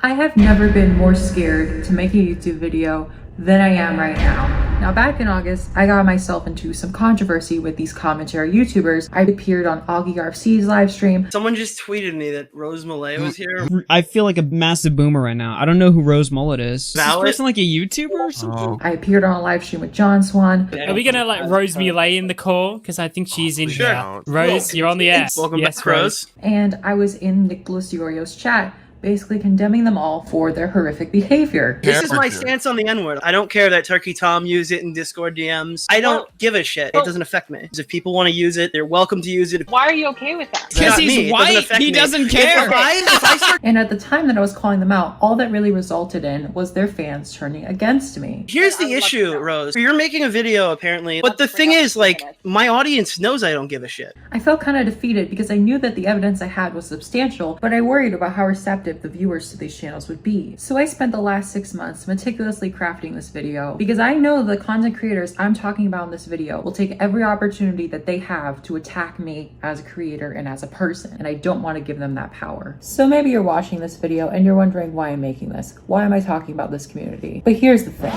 I have never been more scared to make a YouTube video than I am right now. Now, back in August, I got myself into some controversy with these commentary YouTubers. I appeared on Augie RFC's live stream. Someone just tweeted me that Rose Mulet was here. I feel like a massive boomer right now. I don't know who Rose Mullet is. Is this person like a YouTuber or something? I appeared on a live stream with John Swan. Are we gonna let Rose Mulet in the call? Because I think she's in here. Rose, you're on the air. Welcome back, Rose. And I was in Nicholas DiOrio's chat, basically condemning them all for their horrific behavior. This is my stance on the N-word. I don't care that Turkey Tom used it in Discord DMs. I don't give a shit. It doesn't affect me. If people want to use it, they're welcome to use it. Why are you okay with that? Because he's white. He doesn't care. And at the time that I was calling them out, all that really resulted in was their fans turning against me. Here's the issue, Rose. You're making a video, apparently. But the thing is, like, my audience knows I don't give a shit. I felt kind of defeated because I knew that the evidence I had was substantial, but I worried about how receptive the viewers to these channels would be. So I spent the last 6 months meticulously crafting this video because I know the content creators I'm talking about in this video will take every opportunity that they have to attack me as a creator and as a person, and I don't want to give them that power. So maybe you're watching this video and you're wondering why I'm making this. Why am I talking about this community? But here's the thing.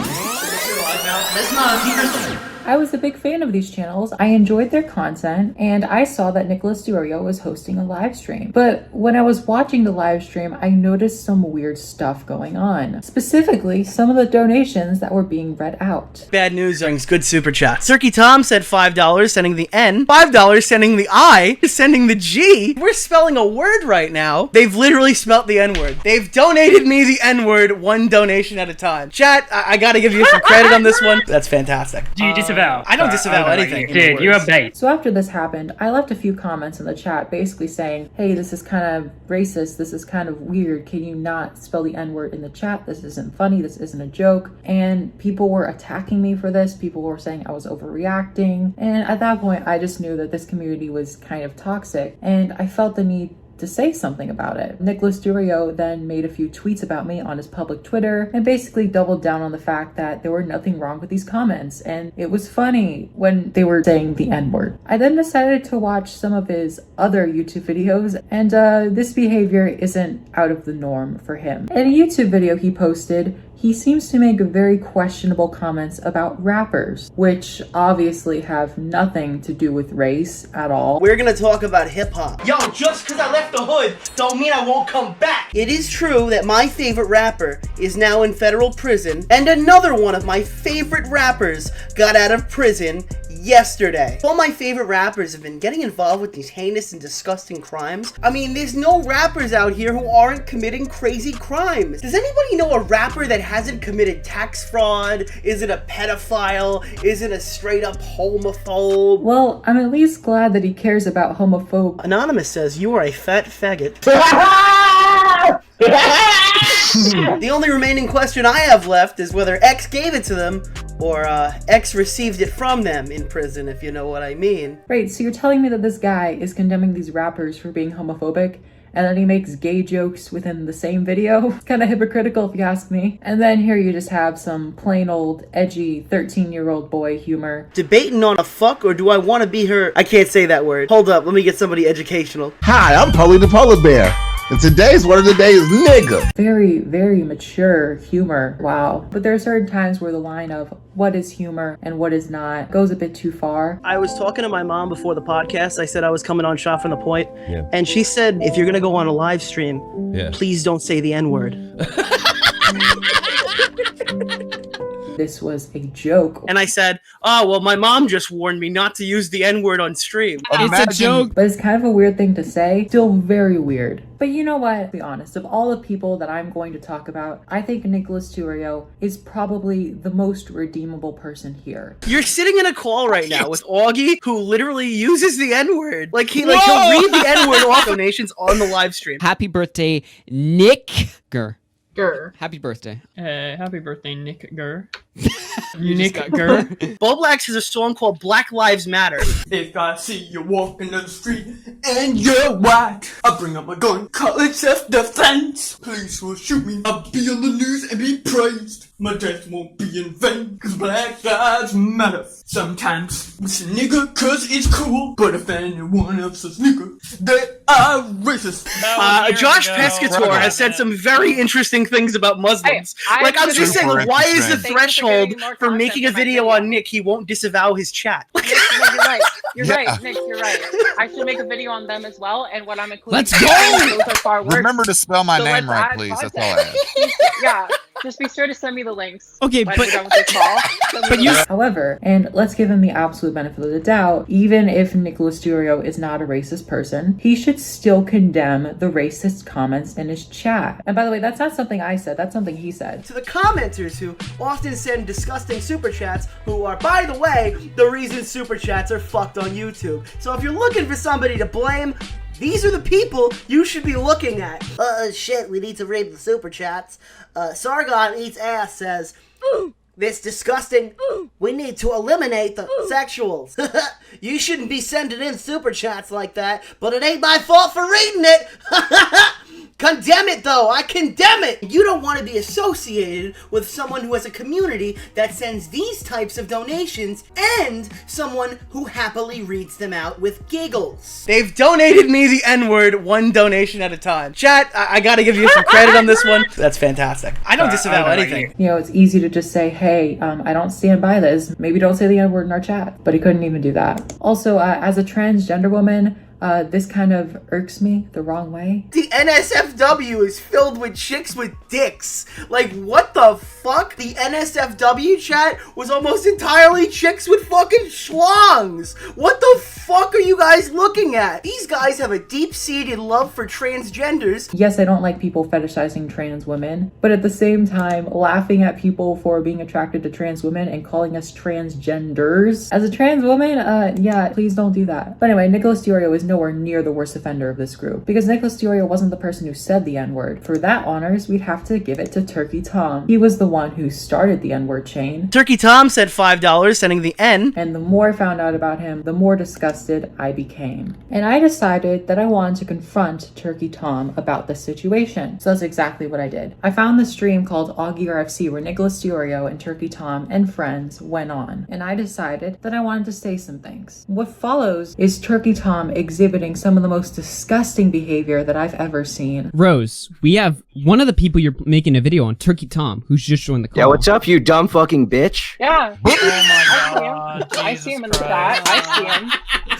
I was a big fan of these channels. I enjoyed their content, and I saw that Nicholas DiOrio was hosting a live stream. But when I was watching the live stream, I noticed some weird stuff going on. Specifically, some of the donations that were being read out. Bad news rings, good super chat. Turkey Tom said $5 sending the N, $5 sending the I, sending the G. We're spelling a word right now. They've literally spelt the N-word. They've donated me the N-word, one donation at a time. Chat, I gotta give you some credit on this one. That's fantastic. Do you disavow? I don't disavow anything. Dude, you are bait. So after this happened, I left a few comments in the chat basically saying, hey, this is kind of racist, this is kind of weird, can you not spell the N-word in the chat? This isn't funny, this isn't a joke. And people were attacking me for this, people were saying I was overreacting. And at that point, I just knew that this community was kind of toxic, and I felt the need to say something about it. Nicholas DiOrio then made a few tweets about me on his public Twitter and basically doubled down on the fact that there were nothing wrong with these comments and it was funny when they were saying the N-word. I then decided to watch some of his other YouTube videos, and this behavior isn't out of the norm for him. In a YouTube video he posted, he seems to make very questionable comments about rappers, which obviously have nothing to do with race at all. We're gonna talk about hip-hop. Yo, just because I left the hood don't mean I won't come back. It is true that my favorite rapper is now in federal prison, and another one of my favorite rappers got out of prison yesterday. All my favorite rappers have been getting involved with these heinous and disgusting crimes. I mean, there's no rappers out here who aren't committing crazy crimes. Does anybody know a rapper that hasn't committed tax fraud, isn't a pedophile, isn't a straight up homophobe? Well, I'm at least glad that he cares about homophobe. Anonymous says, you are a fat faggot. The only remaining question I have left is whether X gave it to them or X received it from them in prison, if you know what I mean. Right, so you're telling me that this guy is condemning these rappers for being homophobic, and then he makes gay jokes within the same video? Kind of hypocritical if you ask me. And then here you just have some plain old edgy 13-year-old boy humor. Debating on a fuck, or do I want to be her? I can't say that word. Hold up, let me get somebody educational. Hi, I'm Polly the Polar Bear. And today's word of the day is nigga. Very, very mature humor. Wow. But there are certain times where the line of what is humor and what is not goes a bit too far. I was talking to my mom before the podcast. I said I was coming on Shot from the Point. Yeah. And she said, if you're going to go on a live stream, please don't say the N-word. This was a joke. And I said, oh, well, my mom just warned me not to use the N-word on stream. It's a joke. But it's kind of a weird thing to say. Still very weird. But you know what? To be honest, of all the people that I'm going to talk about, I think Nicholas DiOrio is probably the most redeemable person here. You're sitting in a call right now with Augie, who literally uses the N-word. Like, he'll read the N-word off donations on the live stream. Happy birthday, Nick Gurr. Gurr. Happy birthday. Happy birthday, Nick Gurr. Nick Gurr. Boblax has a song called Black Lives Matter. If I see you walking down the street and you're white, I bring up my gun, call it self-defense. Police will shoot me, I'll be on the news and be praised. My death won't be in vain, cause black lives matter. Sometimes we say nigga cause it's cool, but if anyone else says nigga, they are racist. Josh Pescator has said some very interesting things about Muslims. Like, I'm just saying, why is the threshold for making a video on Nick he won't disavow his chat? Nick, no, you're right. You're right, Nick, you're right. I should make a video on them as well, and what I'm including. Let's go! Those are far worse. Remember to spell my So name let's right, add please. That's content. all I ask. Yeah, just be sure to send me the links. Okay, when but- we're done with this call. but you- However, and let's give him the absolute benefit of the doubt, even if Nicolas Durio is not a racist person, he should still condemn the racist comments in his chat. And by the way, that's not something I said, that's something he said. To the commenters who often send disgusting super chats, who are, by the way, the reason super chats are fucked on YouTube. So if you're looking for somebody to blame, these are the people you should be looking at. Shit, we need to read the super chats. Sargon Eats Ass says, this disgusting, we need to eliminate the sexuals. You shouldn't be sending in super chats like that, but it ain't my fault for reading it. Condemn it though, I condemn it! You don't want to be associated with someone who has a community that sends these types of donations and someone who happily reads them out with giggles. They've donated me the N-word one donation at a time. Chat, I gotta give you some credit on this one. That's fantastic. I don't disavow anything. You know, it's easy to just say, hey, I don't stand by this. Maybe don't say the N-word in our chat. But he couldn't even do that. Also, as a transgender woman, this kind of irks me the wrong way. The NSFW is filled with chicks with dicks. Like, what the fuck? The NSFW chat was almost entirely chicks with fucking schlongs. What the fuck are you guys looking at? These guys have a deep-seated love for transgenders. Yes, I don't like people fetishizing trans women, but at the same time, laughing at people for being attracted to trans women and calling us transgenders. As a trans woman, yeah, please don't do that. But anyway, Nicolas Durio is nowhere near the worst offender of this group, because Nicolas Durio wasn't the person who said the N-word. For that honors, we'd have to give it to Turkey Tom. He was the one who started the N-word chain. Turkey Tom said $5, sending the N. And the more I found out about him, the more disgusted I became. And I decided that I wanted to confront Turkey Tom about this situation. So that's exactly what I did. I found the stream called Augie RFC where Nicolas Durio and Turkey Tom and friends went on. And I decided that I wanted to say some things. What follows is Turkey Tom exhibiting some of the most disgusting behavior that I've ever seen. Rose, we have one of the people you're making a video on, Turkey Tom, who's just joined the call. Yeah, what's up, you dumb fucking bitch? Yeah. Oh my god. I see him in the chat. I see him.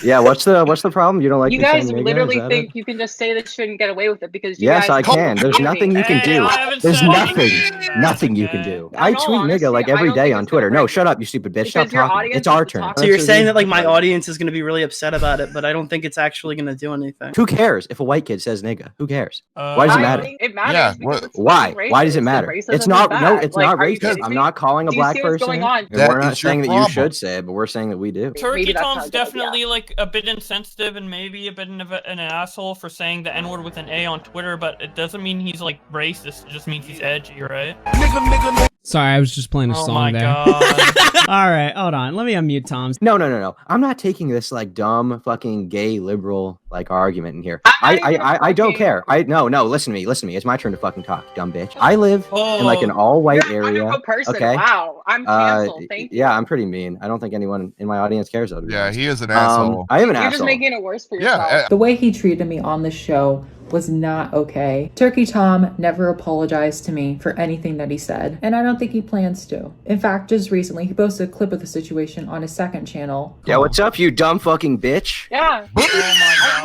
Yeah, what's the problem? You don't like You me guys saying nigga? literally Is that think it? you can just say this shit and get away with it because you Yes, guys I can. There's nothing you can do. There's nothing you can do. I In all tweet honesty, nigga like I every don't day think on it's Twitter. gonna No, break shut up, you stupid bitch. Stop Because your talking. audience It's our is turn. toxic. So you're saying that like my audience is going to be really upset about it, but I don't think it's actually going to do anything. Who cares if a white kid says nigga? Who cares? Why does it I matter? think it matters Yeah, because what- it's Why? fucking Why does racist it and matter? racism It's is not. bad. No, it's Like, not are you racist. kidding I'm me? not calling a Do you black see what's person. going on? And That we're not is your saying that you problem. should say it, but we're saying that we do. Turkey Maybe that's Tom's not a good idea. definitely like a bit insensitive and maybe a bit of an asshole for saying the N-word with an A on Twitter, but it doesn't mean he's like racist. It just means he's edgy, right? Sorry, I was just playing a Oh song my there. god. All right, hold on. Let me unmute Tom's. No. I'm not taking this like dumb fucking gay liberal like argument in here. I don't care. No. Listen to me. It's my turn to fucking talk, dumb bitch. I live in like an all white You're a area. wonderful person. Okay. Wow. I'm canceled. Thank you. Yeah, I'm pretty mean. I don't think anyone in my audience cares though. To be Yeah, honest. he is an asshole. I am an You're just asshole. making it worse for yourself. Yeah, The way he treated me on the show was not okay. Turkey Tom never apologized to me for anything that he said, and I don't think he plans to. In fact, just recently, he posted a clip of the situation on his second channel. Yeah, what's up, you dumb fucking bitch? Yeah.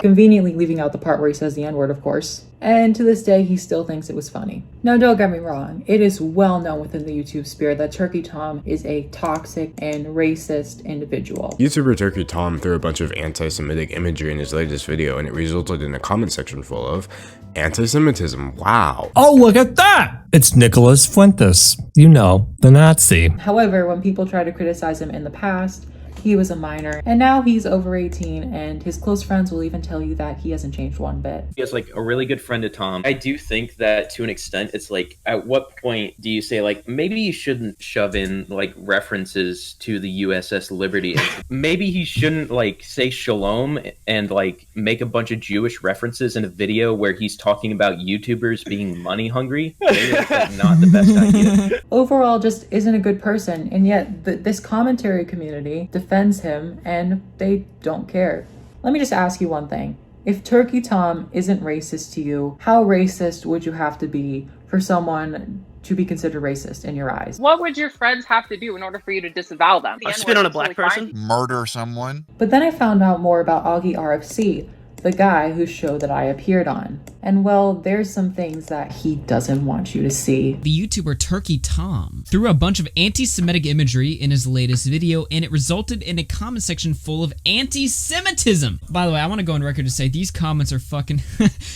Conveniently leaving out the part where he says the N-word, of course. And to this day, he still thinks it was funny. Now, don't get me wrong. It is well known within the YouTube sphere that Turkey Tom is a toxic and racist individual. YouTuber Turkey Tom threw a bunch of anti-Semitic imagery in his latest video, and it resulted in a comment section full of anti-Semitism. Wow. Oh, look at that! It's Nicholas Fuentes. You know, the Nazi. However, when people try to criticize him in the past, he was a minor, and now he's over 18, and his close friends will even tell you that he hasn't changed one bit. He has like a really good friend of Tom. I do think that to an extent, it's like, at what point do you say like, maybe you shouldn't shove in like references to the USS Liberty? Maybe he shouldn't like say shalom and like make a bunch of Jewish references in a video where he's talking about YouTubers being money hungry. Maybe that's like not the best idea. Overall, just isn't a good person, and yet this commentary community defends him, and they don't care. Let me just ask you one thing. If Turkey Tom isn't racist to you, how racist would you have to be for someone to be considered racist in your eyes? What would your friends have to do in order for you to disavow them? Spit on a black person? Murder someone? But then I found out more about Augie RFC, the guy whose show that I appeared on. And well, there's some things that he doesn't want you to see. The YouTuber Turkey Tom threw a bunch of anti-Semitic imagery in his latest video, and it resulted in a comment section full of anti-Semitism. By the way, I want to go on record to say these comments are fucking,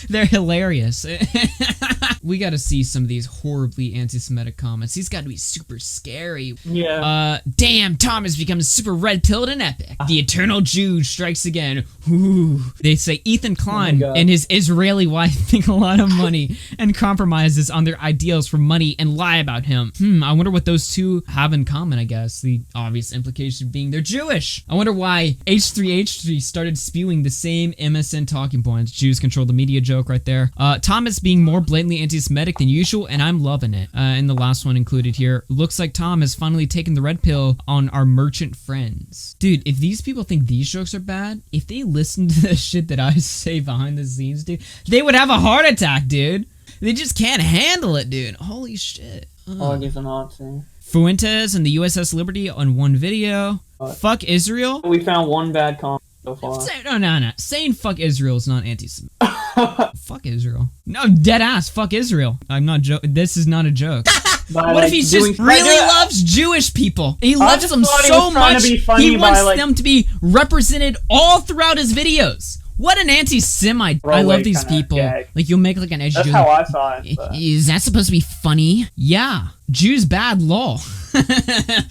they're hilarious. We gotta see some of these horribly anti-Semitic comments. These gotta be super scary. Yeah. Damn, Tom has become super red-pilled and epic. The eternal Jew strikes again. Ooh. They say Ethan Klein and his Israeli wife make a lot of money and compromises on their ideals for money and lie about him. I wonder what those two have in common, I guess. The obvious implication being they're Jewish. I wonder why H3H3 started spewing the same MSN talking points. Jews control the media joke right there. Tom is being more blatantly anti-Semitic than usual, and I'm loving it. And the last one included here. Looks like Tom has finally taken the red pill on our merchant friends. Dude, if these people think these jokes are bad, if they listen to the shit that I say behind the scenes, dude, they would have a heart attack, dude. They just can't handle it, dude. Holy shit. Augie's a Nazi. Fuentes and the USS Liberty on one video. Fuck Israel. We found one bad comment so far. No. Saying fuck Israel is not anti-Semitic. Fuck Israel. No, dead ass. Fuck Israel. I'm not joking. This is not a joke. What if he just really loves Jewish people? He loves them so much, he wants them to be represented all throughout his videos. What an anti-Semite. I love these people. Like, you'll make like an edge That's how I saw it. But. Is that supposed to be funny? Yeah. Jews bad, lol.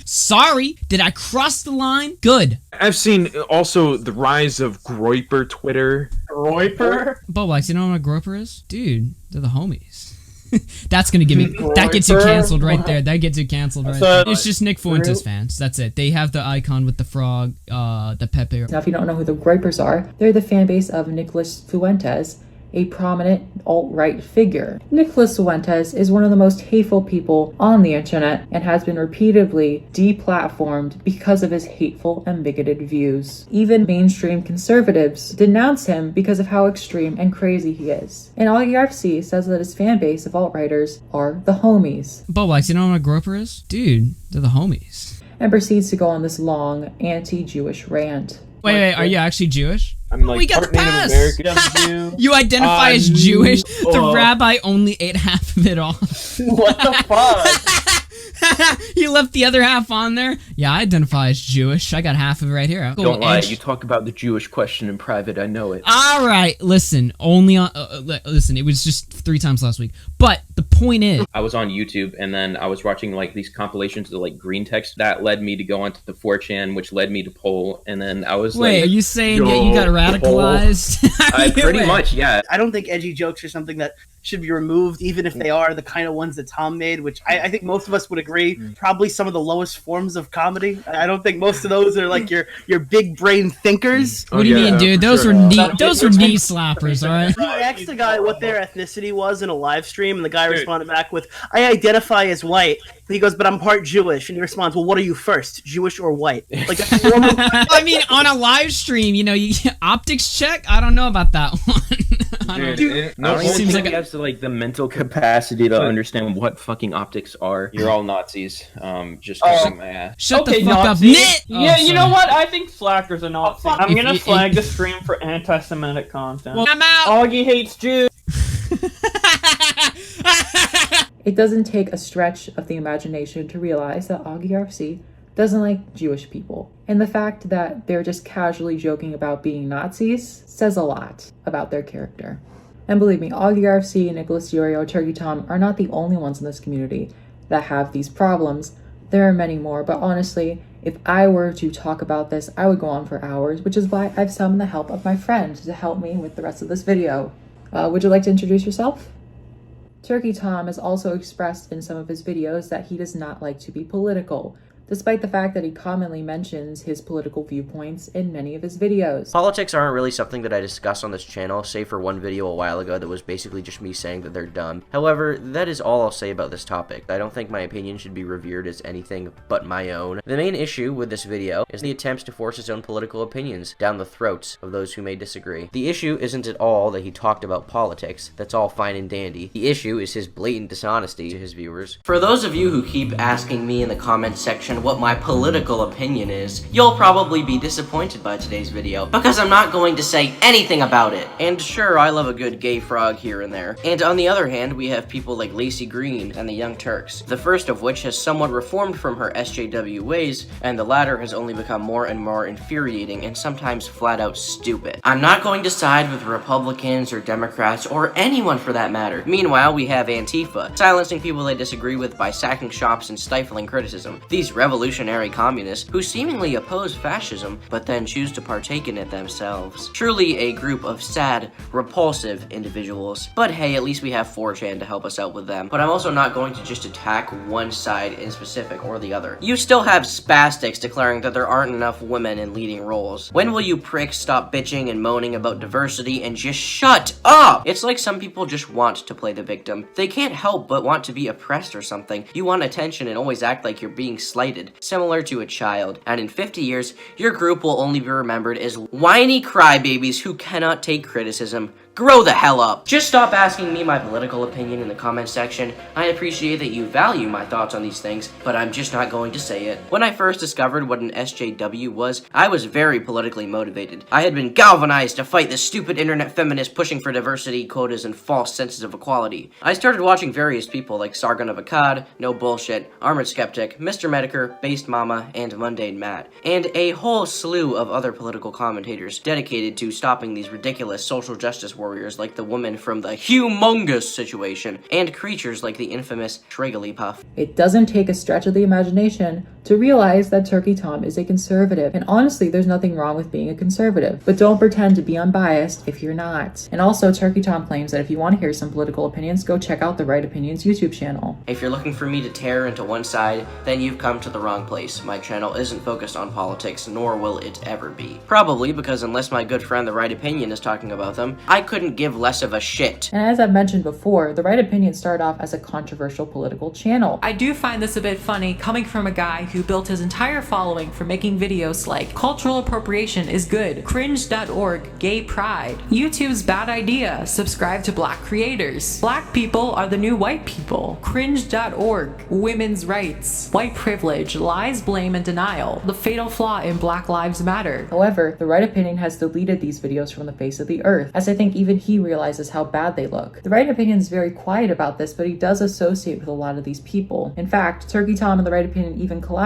Sorry, did I cross the line? Good. I've seen also the rise of Groiper Twitter. Groiper? Bowax, you know what a Groiper is? Dude, they're the homies. That's gonna give me. That gets you canceled right there. That gets you canceled right there. It's just Nick Fuentes fans. That's it. They have the icon with the frog, the Pepe. Now, if you don't know who the Groipers are, they're the fan base of Nicholas Fuentes, a prominent alt-right figure. Nicholas Fuentes is one of the most hateful people on the internet and has been repeatedly deplatformed because of his hateful and bigoted views. Even mainstream conservatives denounce him because of how extreme and crazy he is. And RFC says that his fan base of alt-righters are the homies. Bowax, you know what a Groiper is? Dude, they're the homies. And proceeds to go on this long anti-Jewish rant. Wait, are you actually Jewish? I'm like we got the pass. American. You identify as Jewish. The rabbi only ate half of it off. What the fuck? You left the other half on there? Yeah, I identify as Jewish. I got half of it right here. Don't lie. You talk about the Jewish question in private. I know it. All right. Listen, only on... listen, it was just 3 times last week. But the point is... I was on YouTube, and then I was watching like these compilations of like green text. That led me to go onto the 4chan, which led me to poll. And then I was Wait, like... are you saying that you got radicalized? Pretty much, yeah. I don't think edgy jokes are something that should be removed, even if they are the kind of ones that Tom made, which I think most of us would agree, probably some of the lowest forms of comedy. I don't think most of those are like your big brain thinkers. What do you mean, dude? Those were knee slappers, all right? I asked the guy what their ethnicity was in a live stream, and the guy responded back with, I identify as white. He goes, but I'm part Jewish. And he responds, well, what are you first, Jewish or white? Like, that's normal. I mean, on a live stream, you know, you get optics check? I don't know about that one. I don't even think he has the mental capacity to understand what fucking optics are. You're all Nazis. Just kissing my ass. Shut the fuck up, Nit! Yeah, you know what? I think Flacker's a Nazi. I'm gonna flag the stream for anti-Semitic content. Well, I'm out! Augie hates Jews. It doesn't take a stretch of the imagination to realize that Augie RFC doesn't like Jewish people. And the fact that they're just casually joking about being Nazis says a lot about their character. And believe me, Augie RFC, Nicholas Yorio, Turkey Tom are not the only ones in this community that have these problems. There are many more, but honestly, If I were to talk about this, I would go on for hours, which is why I've summoned the help of my friend to help me with the rest of this video. Would you like to introduce yourself? Turkey Tom has also expressed in some of his videos that he does not like to be political, despite the fact that he commonly mentions his political viewpoints in many of his videos. Politics aren't really something that I discuss on this channel, save for one video a while ago that was basically just me saying that they're dumb. However, that is all I'll say about this topic. I don't think my opinion should be revered as anything but my own. The main issue with this video is the attempts to force his own political opinions down the throats of those who may disagree. The issue isn't at all that he talked about politics, that's all fine and dandy. The issue is his blatant dishonesty to his viewers. For those of you who keep asking me in the comments section what my political opinion is, you'll probably be disappointed by today's video, because I'm not going to say anything about it. And sure, I love a good gay frog here and there. And on the other hand, we have people like Lacey Green and the Young Turks, the first of which has somewhat reformed from her SJW ways, and the latter has only become more and more infuriating and sometimes flat out stupid. I'm not going to side with Republicans or Democrats or anyone for that matter. Meanwhile, we have Antifa, silencing people they disagree with by sacking shops and stifling criticism. These revolutionary communists who seemingly oppose fascism, but then choose to partake in it themselves. Truly a group of sad, repulsive individuals. But hey, at least we have 4chan to help us out with them. But I'm also not going to just attack one side in specific or the other. You still have spastics declaring that there aren't enough women in leading roles. When will you pricks stop bitching and moaning about diversity and just shut up? It's like some people just want to play the victim. They can't help but want to be oppressed or something. You want attention and always act like you're being slighted, similar to a child. And in 50 years, your group will only be remembered as whiny crybabies who cannot take criticism. Grow the hell up. Just stop asking me my political opinion in the comment section. I appreciate that you value my thoughts on these things, but I'm just not going to say it. When I first discovered what an SJW was, I was very politically motivated. I had been galvanized to fight the stupid internet feminists pushing for diversity, quotas, and false senses of equality. I started watching various people like Sargon of Akkad, No Bullshit, Armored Skeptic, Mr. Medicare, Based Mama, and Mundane Matt, and a whole slew of other political commentators dedicated to stopping these ridiculous social justice warriors like the woman from the humongous situation, and creatures like the infamous Shrigglypuff. It doesn't take a stretch of the imagination to realize that Turkey Tom is a conservative, and honestly, there's nothing wrong with being a conservative, but don't pretend to be unbiased if you're not. And also, Turkey Tom claims that if you want to hear some political opinions, go check out the Right Opinions YouTube channel. If you're looking for me to tear into one side, then you've come to the wrong place. My channel isn't focused on politics, nor will it ever be. Probably because unless my good friend The Right Opinion is talking about them, I couldn't give less of a shit. And as I've mentioned before, The Right Opinion started off as a controversial political channel. I do find this a bit funny coming from a guy who built his entire following from making videos like cultural appropriation is good, cringe.org, gay pride, YouTube's bad idea, subscribe to black creators, black people are the new white people, cringe.org, women's rights, white privilege, lies, blame, and denial, the fatal flaw in Black Lives Matter. However, The Right Opinion has deleted these videos from the face of the earth, as I think even he realizes how bad they look. The Right Opinion is very quiet about this, but he does associate with a lot of these people. In fact, Turkey Tom and The Right Opinion even collaborated,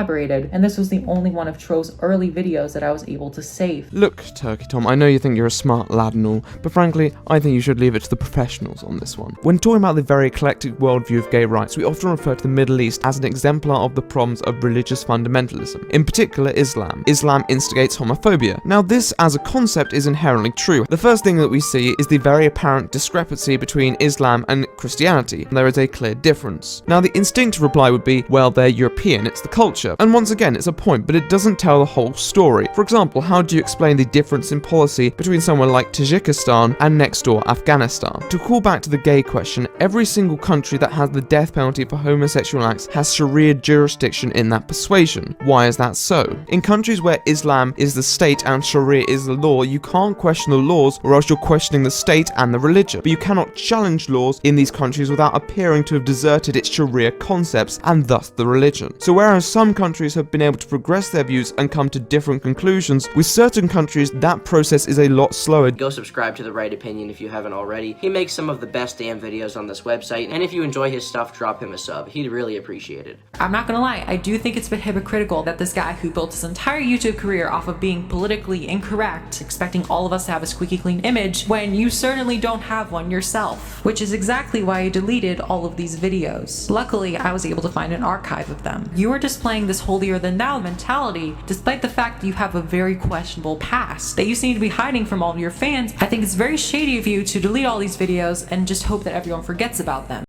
and this was the only one of Tro's early videos that I was able to save. Look, Turkey Tom, I know you think you're a smart lad and all, but frankly, I think you should leave it to the professionals on this one. When talking about the very eclectic worldview of gay rights, we often refer to the Middle East as an exemplar of the problems of religious fundamentalism, in particular Islam. Islam instigates homophobia. Now this as a concept is inherently true. The first thing that we see is the very apparent discrepancy between Islam and Christianity. There is a clear difference. Now the instinctive reply would be, well, they're European, it's the culture. And once again, it's a point, but it doesn't tell the whole story. For example, how do you explain the difference in policy between someone like Tajikistan and next door Afghanistan? To call back to the gay question, every single country that has the death penalty for homosexual acts has Sharia jurisdiction in that persuasion. Why is that so? In countries where Islam is the state and Sharia is the law, you can't question the laws or else you're questioning the state and the religion. But you cannot challenge laws in these countries without appearing to have deserted its Sharia concepts and thus the religion. So whereas some countries have been able to progress their views and come to different conclusions, with certain countries that process is a lot slower. Go subscribe to The Right Opinion if you haven't already. He makes some of the best damn videos on this website, and if you enjoy his stuff, drop him a sub. He'd really appreciate it. I'm not gonna lie, I do think it's a bit hypocritical that this guy who built his entire YouTube career off of being politically incorrect, expecting all of us to have a squeaky clean image, when you you certainly don't have one yourself, which is exactly why I deleted all of these videos. Luckily, I was able to find an archive of them. You are displaying this holier-than-thou mentality despite the fact that you have a very questionable past that you seem to be hiding from all of your fans. I think it's very shady of you to delete all these videos and just hope that everyone forgets about them.